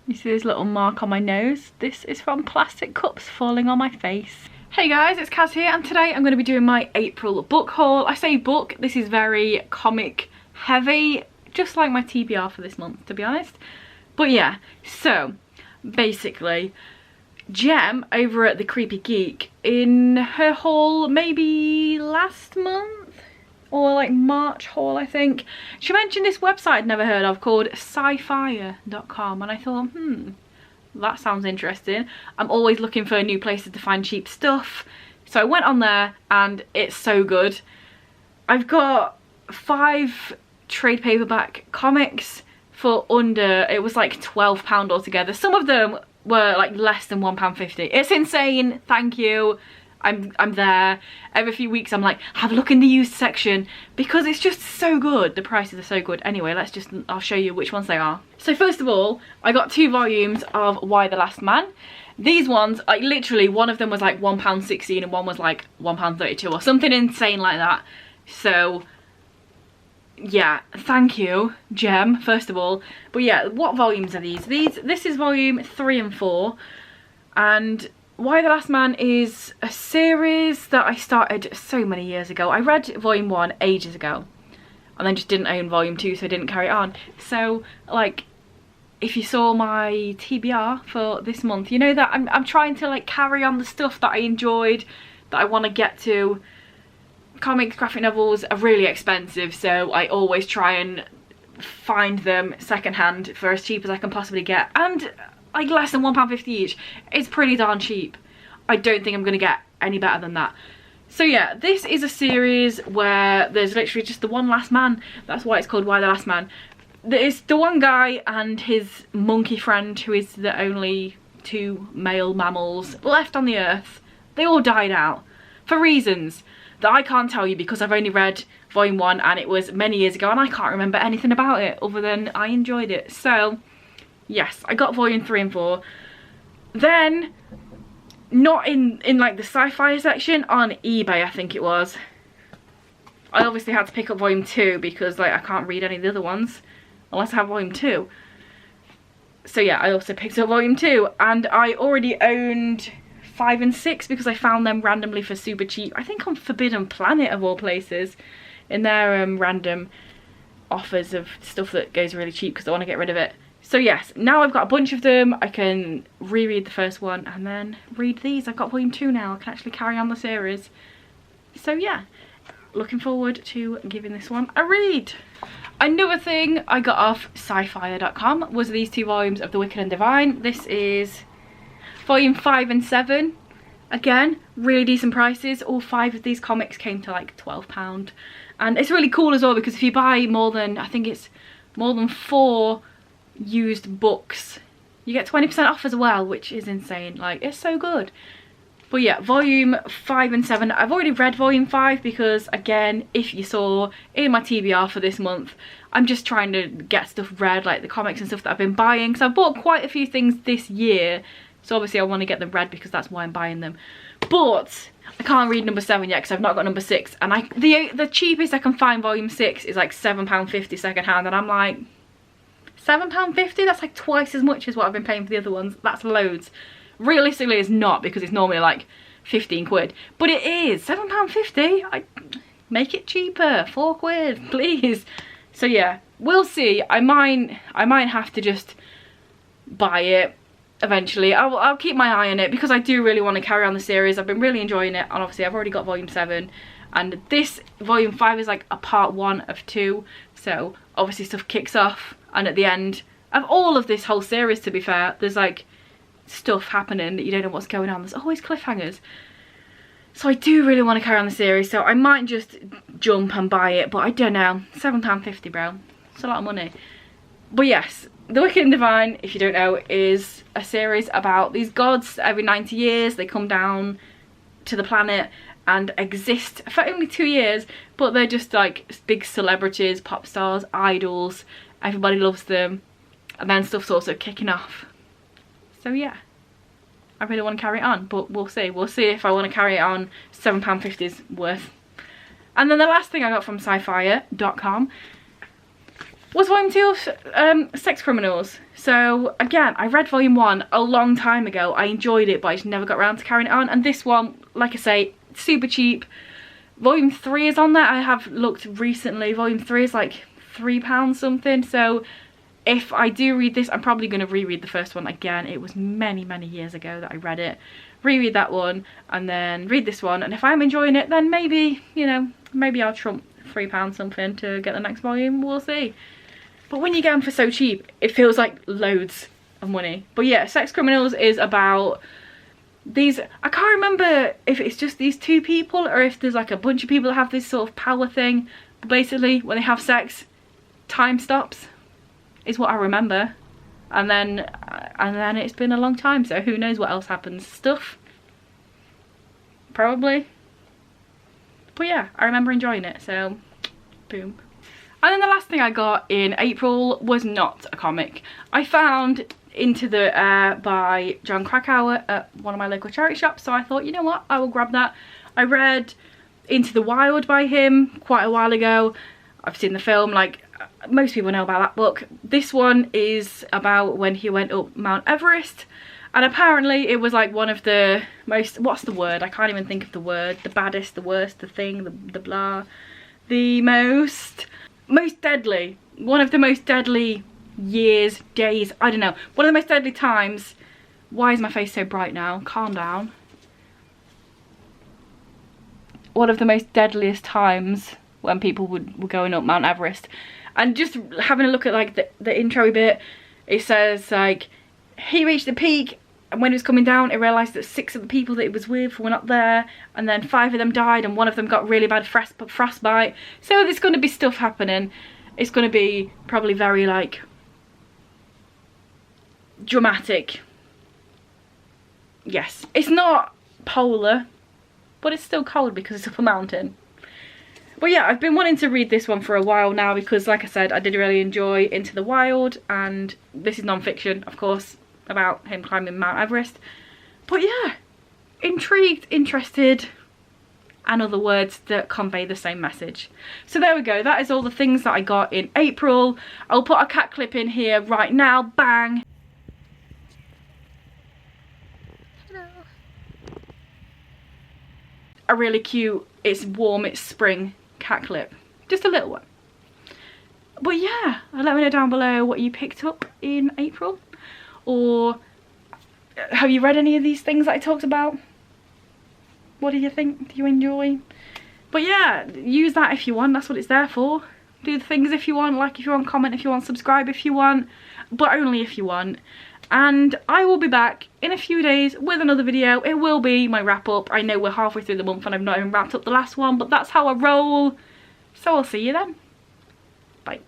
You see this little mark on my nose? This is from plastic cups falling on my face. Hey guys, it's Kaz here, and today I'm going to be doing my April book haul. I say book, this is very comic heavy, just like my TBR for this month, to be honest. But yeah, so basically, Jem over at the Creepy Geek, in her haul maybe last month, or like March haul I think, she mentioned this website I'd never heard of called Scifier.com, and I thought, that sounds interesting. I'm always looking for new places to find cheap stuff, so I went on there and it's so good. I've got 5 trade paperback comics for under, it was like £12 altogether. Some of them were like less than £1.50. It's insane, thank you. I'm there. Every few weeks I'm like, have a look in the used section, because it's just so good. The prices are so good. Anyway, I'll show you which ones they are. So first of all, I got 2 volumes of Y the Last Man. These ones, like literally one of them was like £1.16 and one was like £1.32 or something insane like that. So yeah, thank you, Jem, first of all. But yeah, what volumes are these? This is volume 3 and 4, and Y the Last Man is a series that I started so many years ago. I read volume 1 ages ago and then just didn't own volume 2, so I didn't carry it on. So like, if you saw my TBR for this month, you know that I'm trying to like carry on the stuff that I enjoyed, that I want to get to. Comics, graphic novels are really expensive, so I always try and find them secondhand for as cheap as I can possibly get, and like less than £1.50 each. It's pretty darn cheap. I don't think I'm gonna get any better than that. So yeah, this is a series where there's literally just the one last man. That's why it's called Y the Last Man. There's the one guy and his monkey friend, who is the only 2 male mammals left on the earth. They all died out for reasons that I can't tell you, because I've only read volume 1 and it was many years ago and I can't remember anything about it other than I enjoyed it. So yes, I got volume 3 and 4. Then, not in like the sci-fi section, on eBay I think it was, I obviously had to pick up volume 2 because like I can't read any of the other ones unless I have volume 2. So yeah, I also picked up volume 2, and I already owned 5 and 6 because I found them randomly for super cheap. I think on Forbidden Planet of all places, in their random offers of stuff that goes really cheap because I want to get rid of it. So yes, now I've got a bunch of them. I can reread the first one and then read these. I've got volume 2 now. I can actually carry on the series. So yeah, looking forward to giving this one a read. Another thing I got off Scifier.com was these 2 volumes of The Wicked and Divine. This is volume 5 and 7. Again, really decent prices. All 5 of these comics came to like £12. And it's really cool as well, because if you buy more than, I think it's more than 4 used books, you get 20% off as well, which is insane. Like, it's so good. But yeah, volume 5 and 7, I've already read volume 5 because, again, if you saw in my TBR for this month, I'm just trying to get stuff read, like the comics and stuff that I've been buying. So I've bought quite a few things this year, so obviously I want to get them read because that's why I'm buying them. But I can't read number 7 yet because I've not got number 6, and the cheapest I can find volume 6 is like £7.50 second hand, and I'm like, £7.50? That's like twice as much as what I've been paying for the other ones. That's loads. Realistically it's not, because it's normally like 15 quid, but it is £7.50. I make it cheaper, 4 quid please. So yeah, we'll see. I might have to just buy it eventually. I'll keep my eye on it because I do really want to carry on the series. I've been really enjoying it, and obviously I've already got volume 7, and this volume 5 is like a part 1 of 2, so obviously stuff kicks off, and at the end of all of this whole series, to be fair, there's like stuff happening that you don't know what's going on. There's always cliffhangers. So I do really want to carry on the series, so I might just jump and buy it, but I don't know. £7.50, bro. It's a lot of money. But yes, The Wicked and Divine, if you don't know, is a series about these gods. Every 90 years they come down to the planet and exist for only 2 years, but they're just like big celebrities, pop stars, idols. Everybody loves them, and then stuff's also kicking off. So yeah, I really want to carry it on, but we'll see. We'll see if I want to carry it on. £7.50's worth. And then the last thing I got from Scifier.com was volume 2 of Sex Criminals. So again, I read volume 1 a long time ago. I enjoyed it, but I just never got around to carrying it on. And this one, like I say, super cheap. Volume 3 is on there. I have looked recently. Volume 3 is like £3 something. So if I do read this, I'm probably going to reread the first one again. It was many, many years ago that I read it. Reread that one and then read this one. And if I'm enjoying it, then maybe, you know, maybe I'll trump £3 something to get the next volume. We'll see. But when you get them for so cheap, it feels like loads of money. But yeah, Sex Criminals is about these, I can't remember if it's just these two people or if there's like a bunch of people that have this sort of power thing. But basically, when they have sex, time stops, is what I remember. And then it's been a long time, so who knows what else happens. Stuff, probably. But yeah, I remember enjoying it, so boom. And then the last thing I got in April was not a comic. I found Into the Air by John Krakauer at one of my local charity shops, so I thought, you know what, I will grab that. I read Into the Wild by him quite a while ago. I've seen the film, like most people know about that book. This one is about when he went up Mount Everest, and apparently it was like one of the most, what's the word? I can't even think of the word. The baddest, the worst, the thing, the blah. The most deadly, one of the most deadly years, days, I don't know, one of the most deadly times. Why is my face so bright now? Calm down. One of the most deadliest times when people were going up Mount Everest. And just having a look at like the intro bit, it says like he reached the peak, and when he was coming down he realised that 6 of the people that he was with were not there, and then 5 of them died and 1 of them got really bad frostbite. So there's going to be stuff happening. It's going to be probably very like dramatic. Yes, it's not polar, but it's still cold because it's up a mountain. But yeah, I've been wanting to read this one for a while now because, like I said, I did really enjoy Into the Wild, and this is non-fiction, of course, about him climbing Mount Everest. But yeah, intrigued, interested, and other words that convey the same message. So there we go, that is all the things that I got in April. I'll put a cat clip in here right now, bang. Hello. A really cute, it's warm, it's spring cat clip, just a little one. But yeah, let me know down below what you picked up in April, or have you read any of these things that I talked about? What do you think? Do you enjoy? But yeah, use that if you want, that's what it's there for. Do the things if you want, like if you want, comment if you want, subscribe if you want, but only if you want. And I will be back in a few days with another video. It will be my wrap up. I know we're halfway through the month and I've not even wrapped up the last one, but that's how I roll. So I'll see you then. Bye.